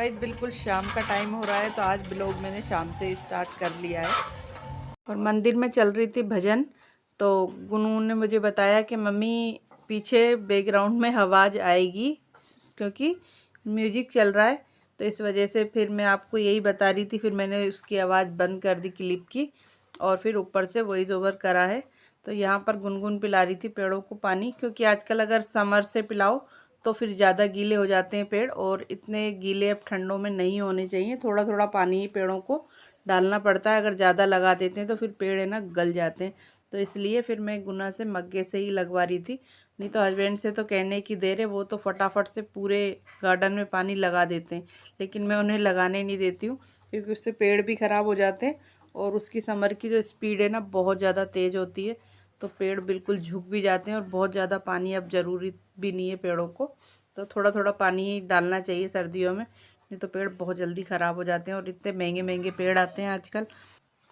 Guys बिल्कुल शाम का टाइम हो रहा है, तो आज ब्लॉग मैंने शाम से स्टार्ट कर लिया है। और मंदिर में चल रही थी भजन, तो गुनू ने मुझे बताया कि मम्मी पीछे बैकग्राउंड में आवाज़ आएगी क्योंकि म्यूजिक चल रहा है, तो इस वजह से फिर मैं आपको यही बता रही थी। फिर मैंने उसकी आवाज़ बंद कर दी क्लिप की और फिर ऊपर से वॉइस ओवर करा है। तो यहाँ पर गुनगुन पिला रही थी पेड़ों को पानी, क्योंकि आजकल अगर समर से पिलाओ तो फिर ज़्यादा गीले हो जाते हैं पेड़, और इतने गीले अब ठंडों में नहीं होने चाहिए। थोड़ा थोड़ा पानी ही पेड़ों को डालना पड़ता है, अगर ज़्यादा लगा देते हैं तो फिर पेड़ है ना गल जाते हैं। तो इसलिए फिर मैं गुना से मग्गे से ही लगवा रही थी, नहीं तो हस्बैंड से तो कहने की देर है, वो तो फटाफट से पूरे गार्डन में पानी लगा देते हैं। लेकिन मैं उन्हें लगाने नहीं देती हूँ, क्योंकि उससे पेड़ भी ख़राब हो जाते हैं और उसकी समर की जो स्पीड है ना बहुत ज़्यादा तेज़ होती है, तो पेड़ बिल्कुल झुक भी जाते हैं। और बहुत ज़्यादा पानी अब ज़रूरी भी नहीं है पेड़ों को, तो थोड़ा थोड़ा पानी ही डालना चाहिए सर्दियों में, नहीं तो पेड़ बहुत जल्दी ख़राब हो जाते हैं। और इतने महंगे महंगे पेड़ आते हैं आजकल,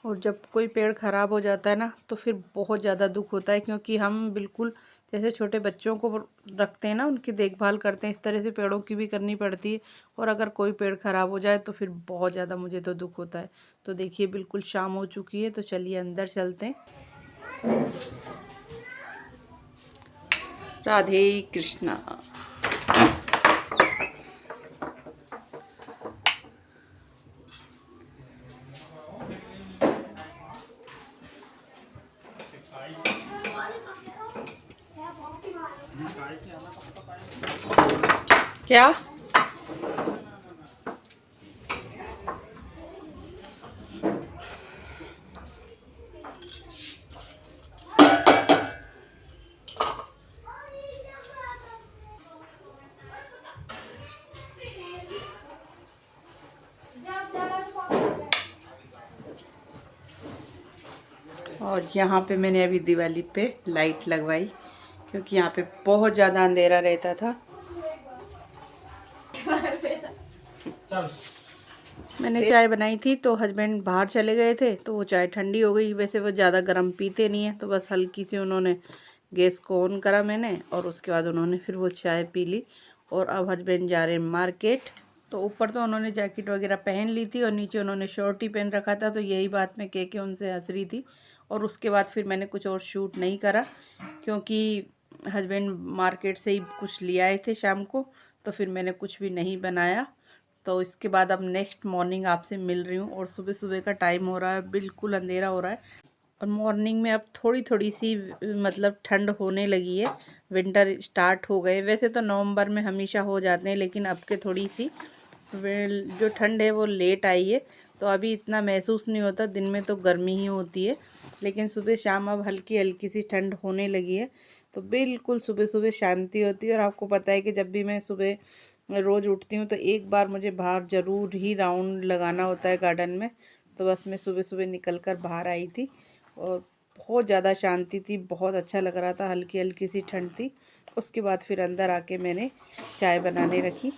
और जब कोई पेड़ ख़राब हो जाता है ना तो फिर बहुत ज़्यादा दुख होता है, क्योंकि हम बिल्कुल जैसे छोटे बच्चों को रखते हैं ना, उनकी देखभाल करते हैं, इस तरह से पेड़ों की भी करनी पड़ती है। और अगर कोई पेड़ ख़राब हो जाए तो फिर बहुत ज़्यादा मुझे तो दुख होता है। तो देखिए बिल्कुल शाम हो चुकी है, तो चलिए अंदर चलते हैं। राधे कृष्णा। क्या और यहाँ पे मैंने अभी दिवाली पे लाइट लगवाई, क्योंकि यहाँ पे बहुत ज़्यादा अंधेरा रहता था। मैंने चाय बनाई थी तो हस्बैंड बाहर चले गए थे, तो वो चाय ठंडी हो गई। वैसे वो ज़्यादा गर्म पीते नहीं है, तो बस हल्की सी उन्होंने गैस को ऑन करा मैंने, और उसके बाद उन्होंने फिर वो चाय पी ली। और अब हस्बैंड जा रहे हैं मार्केट। तो ऊपर तो उन्होंने जैकेट वगैरह पहन ली थी और नीचे उन्होंने शर्ट ही पहन रखा था, तो यही बात मैं कह के उनसे हंस रही थी। और उसके बाद फिर मैंने कुछ और शूट नहीं करा, क्योंकि हस्बैंड मार्केट से ही कुछ ले आए थे शाम को, तो फिर मैंने कुछ भी नहीं बनाया। तो इसके बाद अब नेक्स्ट मॉर्निंग आपसे मिल रही हूँ, और सुबह सुबह का टाइम हो रहा है, बिल्कुल अंधेरा हो रहा है। और मॉर्निंग में अब थोड़ी थोड़ी सी मतलब ठंड होने लगी है, विंटर स्टार्ट हो गए। वैसे तो नवंबर में हमेशा हो जाते हैं, लेकिन अब के थोड़ी सी जो ठंड है वो लेट आई है, तो अभी इतना महसूस नहीं होता। दिन में तो गर्मी ही होती है, लेकिन सुबह शाम अब हल्की हल्की सी ठंड होने लगी है, तो बिल्कुल सुबह सुबह शांति होती है। और आपको पता है कि जब भी मैं सुबह रोज़ उठती हूँ तो एक बार मुझे बाहर ज़रूर ही राउंड लगाना होता है गार्डन में। तो बस मैं सुबह सुबह निकल कर बाहर आई थी, और बहुत ज़्यादा शांति थी, बहुत अच्छा लग रहा था, हल्की हल्की सी ठंड थी। उसके बाद फिर अंदर आके मैंने चाय बनाने रखी।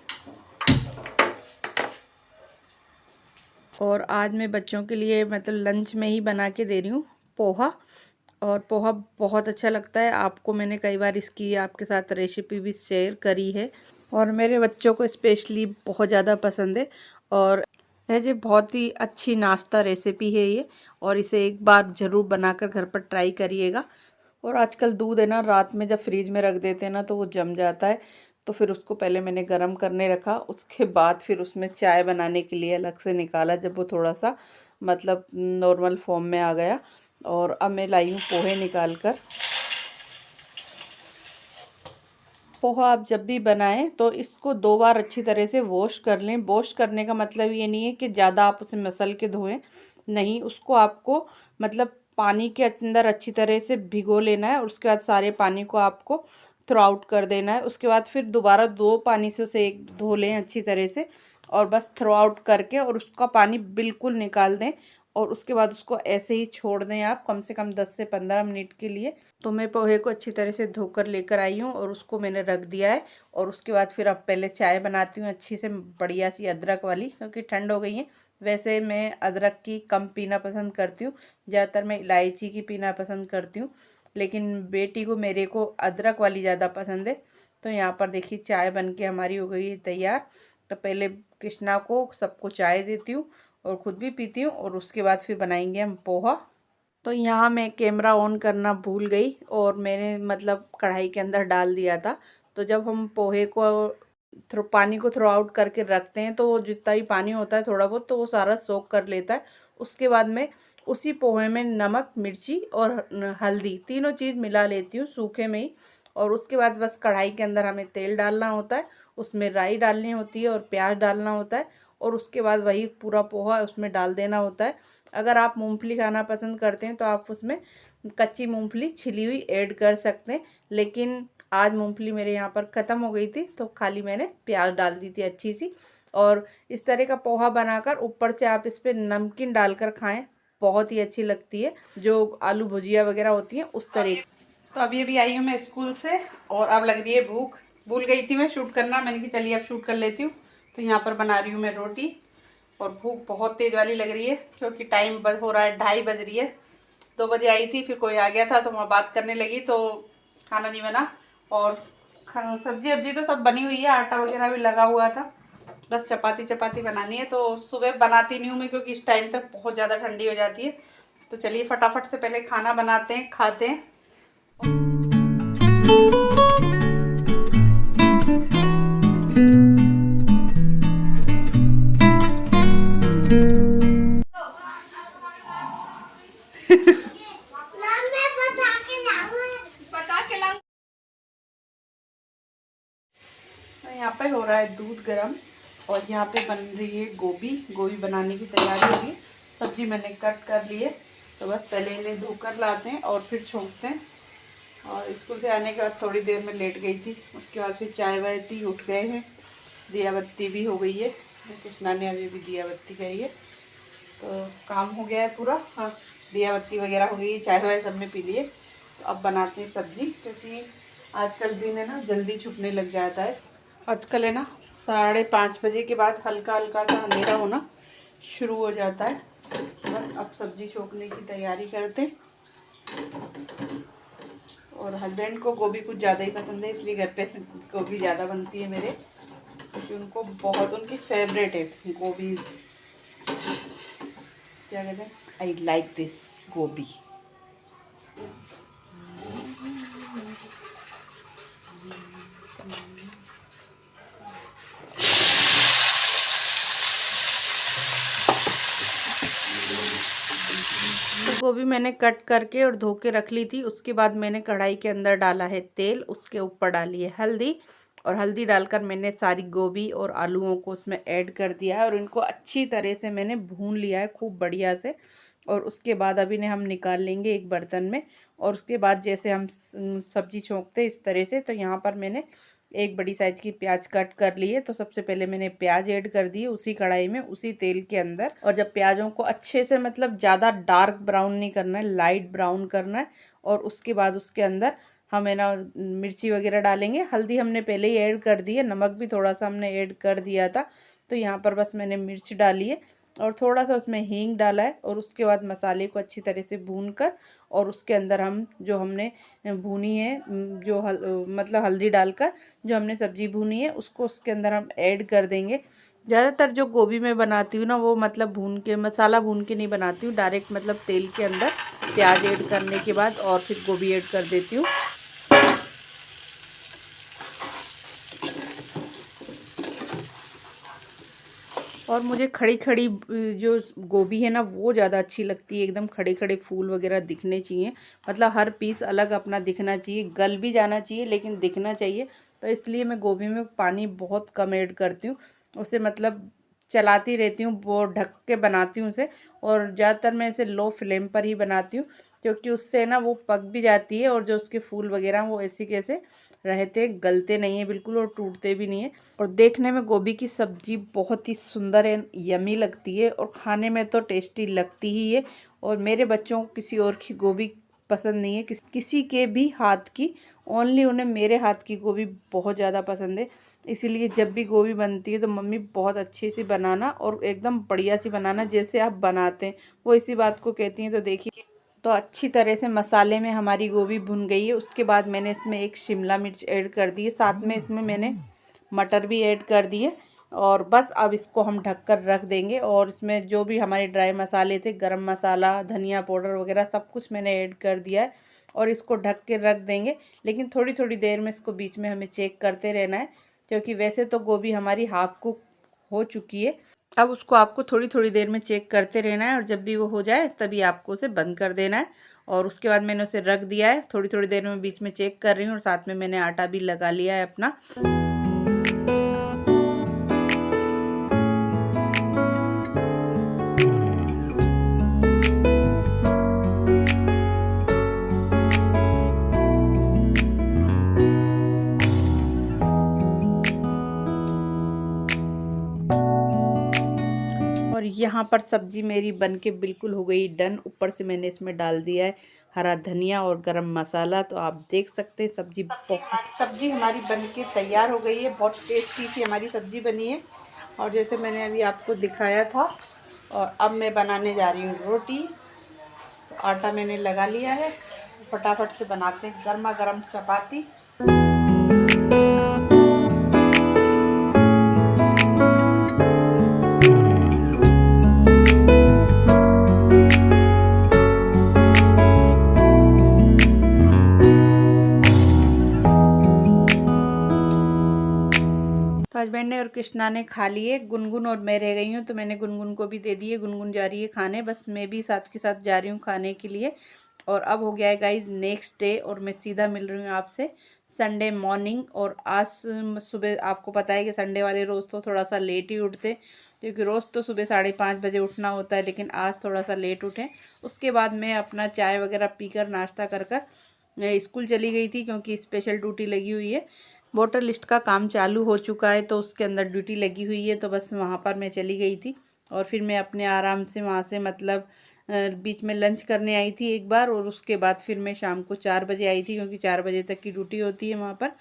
और आज मैं बच्चों के लिए मतलब लंच में ही बना के दे रही हूँ पोहा। और पोहा बहुत अच्छा लगता है, आपको मैंने कई बार इसकी आपके साथ रेसिपी भी शेयर करी है, और मेरे बच्चों को स्पेशली बहुत ज़्यादा पसंद है। और यह जी बहुत ही अच्छी नाश्ता रेसिपी है ये, और इसे एक बार ज़रूर बनाकर घर पर ट्राई करिएगा। और आजकल दूध है ना, रात में जब फ्रीज में रख देते हैं ना तो वो जम जाता है, तो फिर उसको पहले मैंने गरम करने रखा, उसके बाद फिर उसमें चाय बनाने के लिए अलग से निकाला, जब वो थोड़ा सा मतलब नॉर्मल फॉर्म में आ गया। और अब मैं लाई हूँ पोहे निकाल कर। पोहा आप जब भी बनाएं तो इसको 2 बार अच्छी तरह से वॉश कर लें। वॉश करने का मतलब ये नहीं है कि ज़्यादा आप उसे मसल के धोएं, नहीं, उसको आपको मतलब पानी के अंदर अच्छी तरह से भिगो लेना है, और उसके बाद सारे पानी को आपको थ्रो आउट कर देना है। उसके बाद फिर दोबारा 2 पानी से उसे एक धो लें अच्छी तरह से, और बस थ्रो आउट करके और उसका पानी बिल्कुल निकाल दें। और उसके बाद उसको ऐसे ही छोड़ दें आप कम से कम 10 से 15 मिनट के लिए। तो मैं पोहे को अच्छी तरह से धोकर लेकर आई हूँ, और उसको मैंने रख दिया है। और उसके बाद फिर अब पहले चाय बनाती हूँ अच्छी से बढ़िया सी अदरक वाली, क्योंकि ठंड हो गई है। वैसे मैं अदरक की कम पीना पसंद करती हूँ, ज़्यादातर मैं इलायची की पीना पसंद करती हूँ, लेकिन बेटी को मेरे को अदरक वाली ज़्यादा पसंद है। तो यहाँ पर देखिए चाय बन के हमारी हो गई है तैयार। तो पहले कृष्णा को सबको चाय देती हूँ और ख़ुद भी पीती हूँ, और उसके बाद फिर बनाएंगे हम पोहा। तो यहाँ मैं कैमरा ऑन करना भूल गई और मैंने मतलब कढ़ाई के अंदर डाल दिया था। तो जब हम पोहे को पानी को थ्रो आउट करके रखते हैं तो वो जितना भी पानी होता है थोड़ा बहुत, तो वो सारा सोख कर लेता है। उसके बाद में उसी पोहे में नमक, मिर्ची और हल्दी तीनों चीज़ मिला लेती हूँ सूखे में ही। और उसके बाद बस कढ़ाई के अंदर हमें तेल डालना होता है, उसमें राई डालनी होती है और प्याज डालना होता है, और उसके बाद वही पूरा पोहा उसमें डाल देना होता है। अगर आप मूंगफली खाना पसंद करते हैं तो आप उसमें कच्ची मूंगफली छिली हुई ऐड कर सकते हैं, लेकिन आज मूंगफली मेरे यहाँ पर ख़त्म हो गई थी तो खाली मैंने प्याज डाल दी थी अच्छी सी। और इस तरह का पोहा बनाकर ऊपर से आप इस पर नमकीन डालकर खाएं, बहुत ही अच्छी लगती है, जो आलू भुजिया वगैरह होती है उस तरह। तो अभी आई हूँ मैं स्कूल से और अब लग रही है भूख। भूल गई थी मैं शूट करना, मैंने कहा चलिए अब शूट कर लेती हूँ। तो यहाँ पर बना रही हूँ मैं रोटी, और भूख बहुत तेज़ वाली लग रही है क्योंकि टाइम हो रहा है 2:30 बज रही है। 2 बजे आई थी, फिर कोई आ गया था तो मैं बात करने लगी तो खाना नहीं बना। और सब्जी वब्जी तो सब बनी हुई है, आटा वगैरह भी लगा हुआ था, बस चपाती बनानी है। तो सुबह बनाती नहीं हूँ मैं क्योंकि इस टाइम तक बहुत ज़्यादा ठंडी हो जाती है। तो चलिए फटाफट से पहले खाना बनाते हैं, खाते हैं। यहाँ पे हो रहा है दूध गरम और यहाँ पे बन रही है गोभी बनाने की तैयारी होगी। सब्जी मैंने कट कर ली है, तो बस पहले इन्हें धोकर लाते हैं और फिर छोंकते हैं। और स्कूल से आने के बाद थोड़ी देर में लेट गई थी, उसके बाद फिर चाय वाय पी, उठ गए हैं। दिया बत्ती भी हो गई है, कृष्णा ने अभी भी दिया बत्ती करी है, तो काम हो गया है पूरा। हाँ, दिया बत्ती वगैरह हो गई, चाय वाय सब में पी लिए। तो अब बनाते हैं सब्जी, क्योंकि आजकल दिन है ना जल्दी छुपने लग जाता है। आजकल है ना 5:30 बजे के बाद हल्का हल्का सा अंधेरा होना शुरू हो जाता है। बस अब सब्जी छोकने की तैयारी करते हैं। और हस्बैंड को गोभी कुछ ज़्यादा ही पसंद है, इसलिए घर पे गोभी ज़्यादा बनती है मेरे, क्योंकि उनको बहुत, उनकी फेवरेट है गोभी। क्या कहते हैं, आई लाइक दिस गोभी। तो गोभी मैंने कट करके और धो के रख ली थी। उसके बाद मैंने कढ़ाई के अंदर डाला है तेल, उसके ऊपर डाली है हल्दी, और हल्दी डालकर मैंने सारी गोभी और आलूओं को उसमें ऐड कर दिया है और इनको अच्छी तरह से मैंने भून लिया है खूब बढ़िया से। और उसके बाद अभी इन्हें हम निकाल लेंगे एक बर्तन में। और उसके बाद जैसे हम सब्जी छोंकते इस तरह से, तो यहाँ पर मैंने एक बड़ी साइज की प्याज कट कर ली है। तो सबसे पहले मैंने प्याज ऐड कर दी उसी कढ़ाई में, उसी तेल के अंदर। और जब प्याजों को अच्छे से, मतलब ज़्यादा डार्क ब्राउन नहीं करना है, लाइट ब्राउन करना है। और उसके बाद उसके अंदर हम है ना मिर्ची वगैरह डालेंगे। हल्दी हमने पहले ही ऐड कर दी है, नमक भी थोड़ा सा हमने ऐड कर दिया था। तो यहाँ पर बस मैंने मिर्च डाली है और थोड़ा सा उसमें हींग डाला है। और उसके बाद मसाले को अच्छी तरह से भून कर, और उसके अंदर हम जो हमने भूनी है, जो मतलब हल्दी डालकर जो हमने सब्जी भूनी है, उसको उसके अंदर हम ऐड कर देंगे। ज़्यादातर जो गोभी मैं बनाती हूँ ना, वो मतलब भून के, मसाला भून के नहीं बनाती हूँ, डायरेक्ट मतलब तेल के अंदर प्याज ऐड करने के बाद और फिर गोभी ऐड कर देती हूँ। और मुझे खड़ी खड़ी जो गोभी है ना वो ज़्यादा अच्छी लगती है, एकदम खड़े खड़े फूल वगैरह दिखने चाहिए, मतलब हर पीस अलग अपना दिखना चाहिए, गल भी जाना चाहिए लेकिन दिखना चाहिए। तो इसलिए मैं गोभी में पानी बहुत कम ऐड करती हूँ, उसे मतलब चलाती रहती हूँ, वो ढक के बनाती हूँ उसे। और ज़्यादातर मैं इसे लो फ्लेम पर ही बनाती हूँ, क्योंकि उससे ना वो पक भी जाती है और जो उसके फूल वगैरह वो ऐसे कैसे रहते, गलते नहीं है बिल्कुल और टूटते भी नहीं है। और देखने में गोभी की सब्ज़ी बहुत ही सुंदर है, यमी लगती है और खाने में तो टेस्टी लगती ही है। और मेरे बच्चों को किसी और की गोभी पसंद नहीं है, किसी के भी हाथ की, ओनली उन्हें मेरे हाथ की गोभी बहुत ज़्यादा पसंद है। इसीलिए जब भी गोभी बनती है तो मम्मी बहुत अच्छी सी बनाना और एकदम बढ़िया सी बनाना, जैसे आप बनाते हैं वो इसी बात को कहती हैं। तो देखिए, तो अच्छी तरह से मसाले में हमारी गोभी भुन गई है। उसके बाद मैंने इसमें एक शिमला मिर्च ऐड कर दी है, साथ में इसमें मैंने मटर भी ऐड कर दिए। और बस अब इसको हम ढक कर रख देंगे। और इसमें जो भी हमारे ड्राई मसाले थे, गरम मसाला, धनिया पाउडर वगैरह सब कुछ मैंने ऐड कर दिया है और इसको ढक के रख देंगे। लेकिन थोड़ी थोड़ी देर में इसको बीच में हमें चेक करते रहना है, क्योंकि वैसे तो गोभी हमारी हाफ कुक हो चुकी है। अब उसको आपको थोड़ी थोड़ी देर में चेक करते रहना है और जब भी वो हो जाए तभी आपको उसे बंद कर देना है। और उसके बाद मैंने उसे रख दिया है। थोड़ी थोड़ी देर में बीच में चेक कर रही हूँ और साथ में मैंने आटा भी लगा लिया है अपना। और यहाँ पर सब्जी मेरी बनके बिल्कुल हो गई डन। ऊपर से मैंने इसमें डाल दिया है हरा धनिया और गरम मसाला। तो आप देख सकते हैं सब्जी हमारी बनके तैयार हो गई है। बहुत टेस्टी सी हमारी सब्जी बनी है। और जैसे मैंने अभी आपको दिखाया था, और अब मैं बनाने जा रही हूँ रोटी। तो आटा मैंने लगा लिया है, फटाफट से बनाते हैं गर्मा गर्म चपाती। तो हस्बैंड ने और कृष्णा ने खा लिए, गुनगुन और मैं रह गई हूँ तो मैंने गुनगुन को भी दे दिए। गुनगुन जा रही है खाने, बस मैं भी साथ के साथ जा रही हूँ खाने के लिए। और अब हो गया है गाइज नेक्स्ट डे और मैं सीधा मिल रही हूँ आपसे संडे मॉर्निंग। और आज सुबह आपको पता है कि संडे वाले रोज़ तो थोड़ा सा लेट ही उठते, क्योंकि रोज़ तो सुबह 5:30 बजे उठना होता है, लेकिन आज थोड़ा सा लेट उठे। उसके बाद मैं अपना चाय वगैरह पीकर नाश्ता कर स्कूल चली गई थी, क्योंकि स्पेशल ड्यूटी लगी हुई है। वोटर लिस्ट का काम चालू हो चुका है तो उसके अंदर ड्यूटी लगी हुई है, तो बस वहाँ पर मैं चली गई थी। और फिर मैं अपने आराम से वहाँ से मतलब बीच में लंच करने आई थी एक बार, और उसके बाद फिर मैं शाम को 4 बजे आई थी, क्योंकि 4 बजे तक की ड्यूटी होती है वहाँ पर।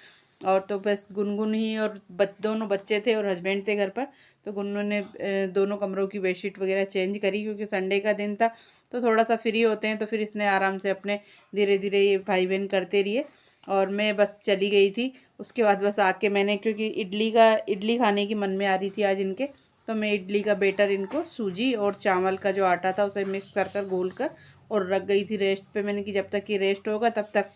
और तो बस गुनगुन ही और दोनों बच्चे थे और हस्बैंड थे घर पर। तो गुनगुन ने दोनों कमरों की बेडशीट वगैरह चेंज करी, क्योंकि संडे का दिन था तो थोड़ा सा फ्री होते हैं। तो फिर इसने आराम से अपने धीरे धीरे ये भाई बहन करते रहिए और मैं बस चली गई थी। उसके बाद बस आके मैंने, क्योंकि इडली खाने की मन में आ रही थी आज इनके, तो मैं इडली का बेटर इनको सूजी और चावल का जो आटा था उसे मिक्स कर घोल कर और रख गई थी रेस्ट पे। मैंने कि जब तक ये रेस्ट होगा तब तक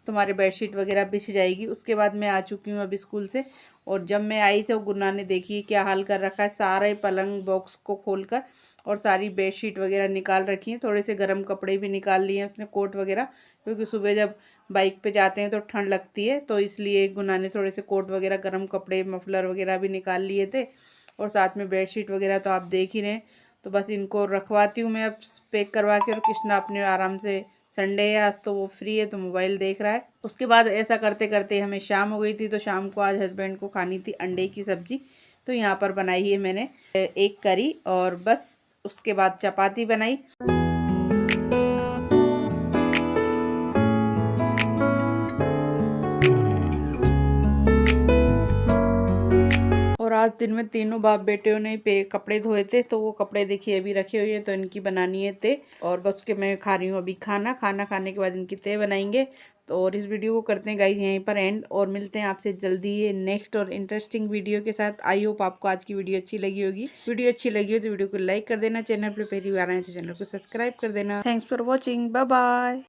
तुम्हारे बेडशीट वगैरह बिछ जाएगी। उसके बाद मैं आ चुकी हूँ अभी स्कूल से। और जब मैं आई थी गुन्ना ने देखी क्या हाल कर रखा है, सारे पलंग बॉक्स को खोलकर और सारी बेडशीट वगैरह निकाल रखी हैं। थोड़े से गर्म कपड़े भी निकाल लिए हैं उसने, कोट वगैरह, क्योंकि सुबह जब बाइक पे जाते हैं तो ठंड लगती है, तो इसलिए गुन्ना ने थोड़े से कोट वगैरह, गर्म कपड़े, मफलर वगैरह भी निकाल लिए थे। और साथ में बेडशीट वगैरह तो आप देख ही रहे हैं। तो बस इनको रखवाती हूँ मैं अब पैक करवा के। और कृष्णा अपने आराम से, संडे है आज तो वो फ्री है तो मोबाइल देख रहा है। उसके बाद ऐसा करते करते हमें शाम हो गई थी। तो शाम को आज हस्बैंड को खानी थी अंडे की सब्जी, तो यहाँ पर बनाई है मैंने एक करी और बस उसके बाद चपाती बनाई। और आज दिन में तीनों बाप बेटियों ने कपड़े धोए थे, तो वो कपड़े देखिए अभी रखे हुए हैं, तो इनकी बनानी है तय। और बस उसके मैं खा रही हूँ अभी खाना खाने के बाद इनकी तय बनाएंगे। तो और इस वीडियो को करते हैं गाइज यहीं पर एंड, और मिलते हैं आपसे जल्दी ये नेक्स्ट और इंटरेस्टिंग वीडियो के साथ। आई होप आपको आज की वीडियो अच्छी लगी होगी। वीडियो अच्छी लगी हो तो वीडियो को लाइक कर देना, चैनल पर पहली बार आए तो चैनल को सब्सक्राइब कर देना। Thanks for watching, bye bye.